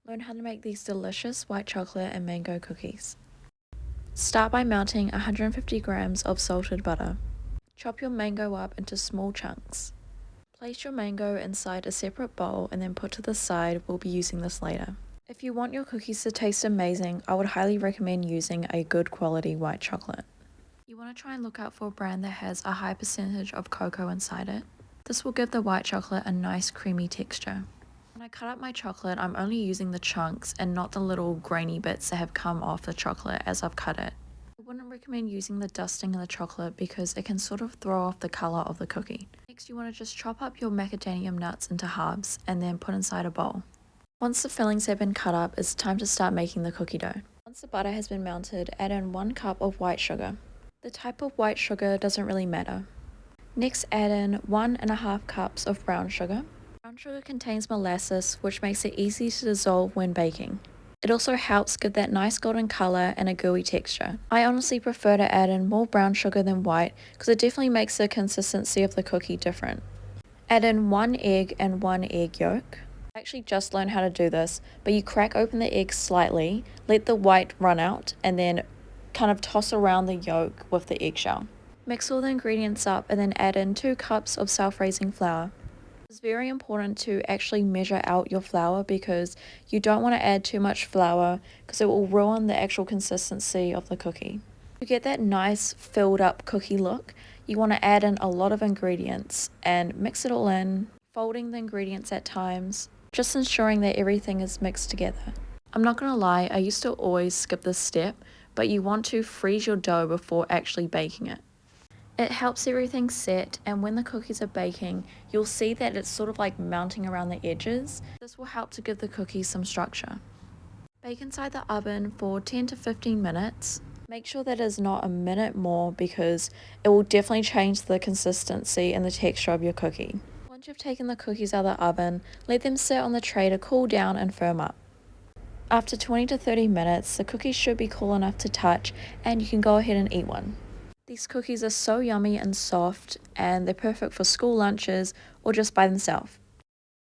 Learn how to make these delicious white chocolate and mango cookies. Start by melting 150 grams of salted butter. Chop your mango up into small chunks. Place your mango inside a separate bowl and then put to the side. We'll be using this later. If you want your cookies to taste amazing, I would highly recommend using a good quality white chocolate. You want to try and look out for a brand that has a high percentage of cocoa inside it. This will give the white chocolate a nice creamy texture. When I cut up my chocolate, I'm only using the chunks and not the little grainy bits that have come off the chocolate as I've cut it. I wouldn't recommend using the dusting of the chocolate because it can sort of throw off the colour of the cookie. Next, you want to just chop up your macadamia nuts into halves and then put inside a bowl. Once the fillings have been cut up, it's time to start making the cookie dough. Once the butter has been melted, add in 1 cup of white sugar. The type of white sugar doesn't really matter. Next, add in 1.5 cups of brown sugar. Brown sugar contains molasses, which makes it easy to dissolve when baking. It also helps give that nice golden colour and a gooey texture. I honestly prefer to add in more brown sugar than white because it definitely makes the consistency of the cookie different. Add in 1 egg and 1 egg yolk. I actually just learned how to do this, but you crack open the egg slightly, let the white run out, and then kind of toss around the yolk with the eggshell. Mix all the ingredients up and then add in 2 cups of self-raising flour. It's very important to actually measure out your flour because you don't want to add too much flour because it will ruin the actual consistency of the cookie. To get that nice filled up cookie look, you want to add in a lot of ingredients and mix it all in, folding the ingredients at times, just ensuring that everything is mixed together. I'm not going to lie, I used to always skip this step, but you want to freeze your dough before actually baking it. It helps everything set, and when the cookies are baking, you'll see that it's sort of like mounting around the edges. This will help to give the cookies some structure. Bake inside the oven for 10 to 15 minutes. Make sure that is not a minute more because it will definitely change the consistency and the texture of your cookie. Once you've taken the cookies out of the oven, let them sit on the tray to cool down and firm up. After 20 to 30 minutes, the cookies should be cool enough to touch and you can go ahead and eat one. These cookies are so yummy and soft and they're perfect for school lunches or just by themselves.